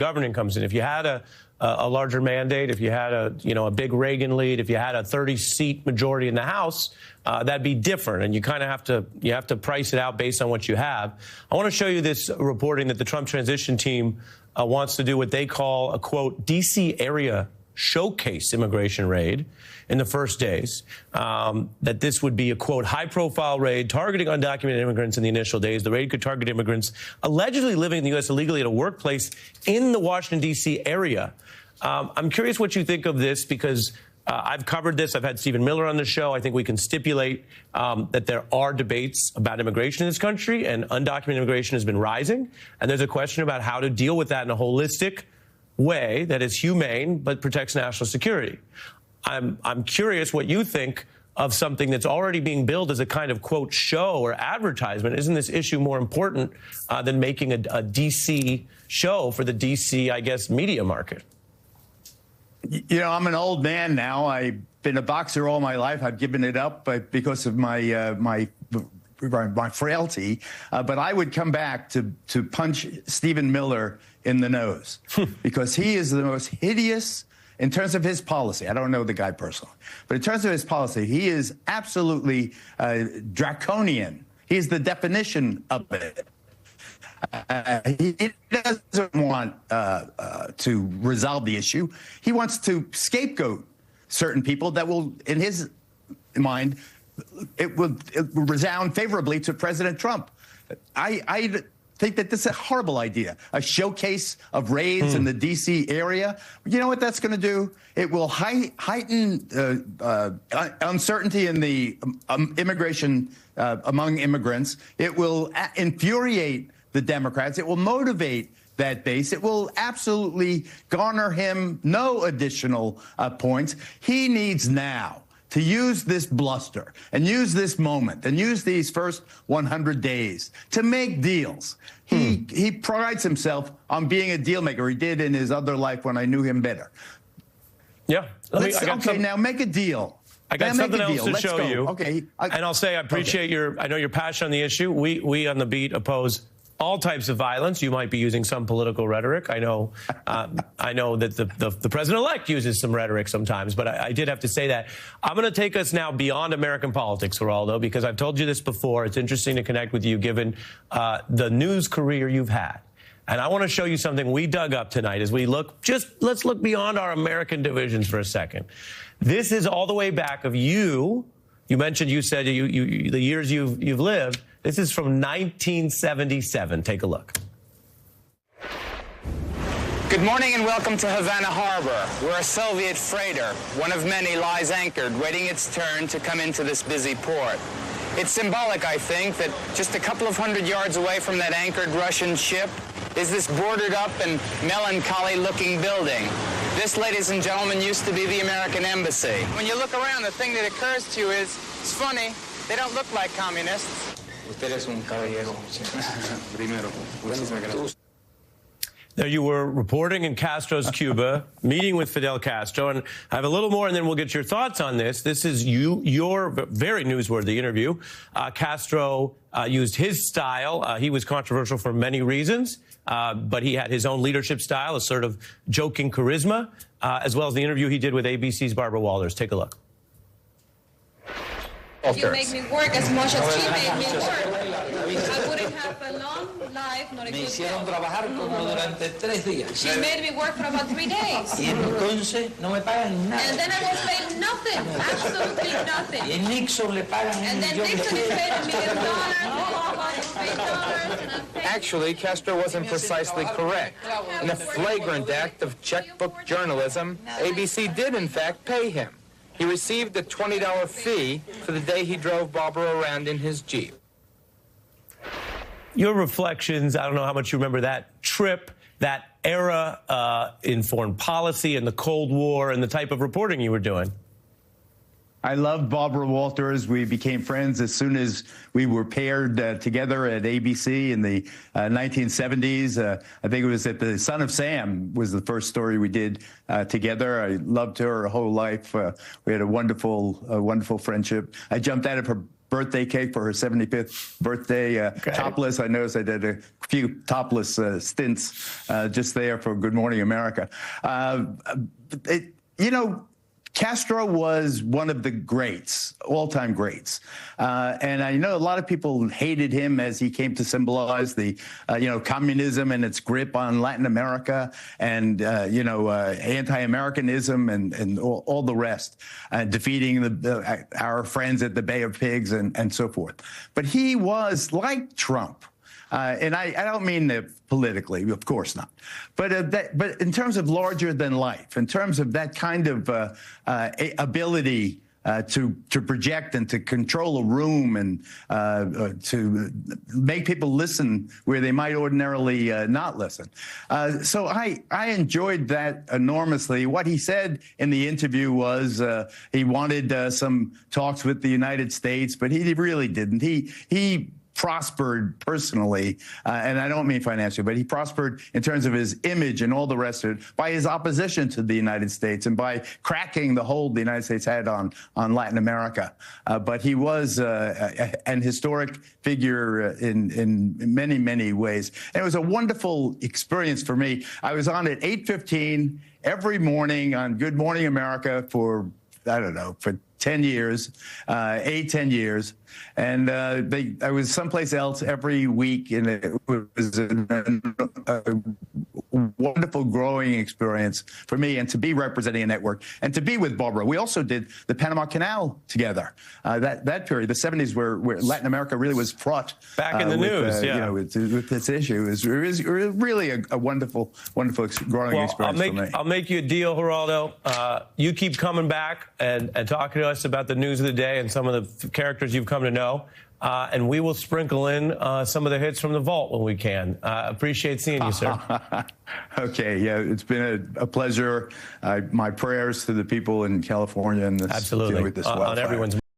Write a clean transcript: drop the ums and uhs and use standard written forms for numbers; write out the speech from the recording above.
governing comes in. If you had a larger mandate, if you had a big Reagan lead, if you had a 30-seat majority in the House, that'd be different. And you kind of have to price it out based on what you have. I want to show you this reporting that the Trump transition team wants to do what they call a, quote, D.C. area showcase immigration raid in the first days, that this would be a, quote, high-profile raid targeting undocumented immigrants in the initial days. The raid could target immigrants allegedly living in the U.S. illegally at a workplace in the Washington, D.C. area. I'm curious what you think of this, because I've covered this. I've had Stephen Miller on the show. I think we can stipulate that there are debates about immigration in this country, and undocumented immigration has been rising. And there's a question about how to deal with that in a holistic way that is humane but protects national security. I'm curious what you think of something that's already being billed as a kind of, quote, show or advertisement. Isn't this issue more important than making a D.C. show for the D.C., I guess, media market? You know, I'm an old man now. I've been a boxer all my life. I've given it up because of my frailty. But I would come back to punch Stephen Miller in the nose because he is the most hideous in terms of his policy. I don't know the guy personally, but in terms of his policy, he is absolutely draconian. He is the definition of it. He doesn't want to resolve the issue. He wants to scapegoat certain people that will, in his mind, it will resound favorably to President Trump. I think that this is a horrible idea. A showcase of raids in the D.C. area. You know what that's going to do? It will heighten uncertainty in the immigration among immigrants. It will infuriate the Democrats. It will motivate that base. It will absolutely garner him no additional points. He needs now to use this bluster and use this moment and use these first 100 days to make deals. He prides himself on being a deal maker. He did in his other life when I knew him better. Yeah. Now make a deal. I got something else to show you. Okay. And I'll say I appreciate I know your passion on the issue. We on the beat oppose all types of violence. You might be using some political rhetoric. I know that the president-elect uses some rhetoric sometimes, but I did have to say that. I'm going to take us now beyond American politics, Geraldo, because I've told you this before. It's interesting to connect with you given the news career you've had. And I want to show you something we dug up tonight as we let's look beyond our American divisions for a second. This is all the way back of you mentioned, you said the years you've lived. This is from 1977. Take a look. Good morning and welcome to Havana Harbor, where a Soviet freighter, one of many, lies anchored, waiting its turn to come into this busy port. It's symbolic, I think, that just a couple of hundred yards away from that anchored Russian ship is this boarded up and melancholy-looking building. This, ladies and gentlemen, used to be the American Embassy. When you look around, the thing that occurs to you is, it's funny, they don't look like communists. There you were reporting in Castro's Cuba, meeting with Fidel Castro, and I have a little more, and then we'll get your thoughts on this. This is your very newsworthy interview. Castro used his style. He was controversial for many reasons, but he had his own leadership style, a sort of joking charisma, as well as the interview he did with ABC's Barbara Walters. Take a look. You make me work as much as she made me work. I wouldn't have a long life, not a good job. She made me work for about 3 days. And then I was paid nothing, absolutely nothing. And then Nixon is paid $1 million, Actually, Castro wasn't precisely correct. In a flagrant act of checkbook journalism, ABC did in fact pay him. He received a $20 fee for the day he drove Barbara around in his Jeep. Your reflections, I don't know how much you remember that trip, that era in foreign policy and the Cold War and the type of reporting you were doing. I loved Barbara Walters. We became friends as soon as we were paired together at ABC in the 1970s. I think it was at the Son of Sam was the first story we did together. I loved her whole life. We had a wonderful friendship. I jumped out of her birthday cake for her 75th birthday. Topless. I noticed I did a few topless stints just there for Good Morning America. Castro was one of the greats, all-time greats. And I know a lot of people hated him as he came to symbolize the, communism and its grip on Latin America and, anti-Americanism and all the rest, defeating our friends at the Bay of Pigs and so forth. But he was like Trump. And I don't mean politically, of course not, but in terms of larger than life, in terms of that kind of ability to project and to control a room and to make people listen where they might ordinarily not listen. So I enjoyed that enormously. What he said in the interview was he wanted some talks with the United States, but he really didn't. He prospered personally, and I don't mean financially, but he prospered in terms of his image and all the rest of it by his opposition to the United States and by cracking the hold the United States had on Latin America. But he was an historic figure in many, many ways. And it was a wonderful experience for me. I was on at 8:15 every morning on Good Morning America for 10 years, 10 years. And I was someplace else every week, and it was a wonderful growing experience for me, and to be representing a network and to be with Barbara. We also did the Panama Canal together. That period, the 70s, where Latin America really was fraught back in the news, with this issue. It was really a wonderful growing experience for me. I'll make you a deal, Geraldo. You keep coming back and talking to us about the news of the day and some of the characters you've come to know, and we will sprinkle in some of the hits from the vault when we can. Appreciate seeing you, sir. Okay, yeah, it's been a pleasure. My prayers to the people in California and absolutely with this on everyone's mind.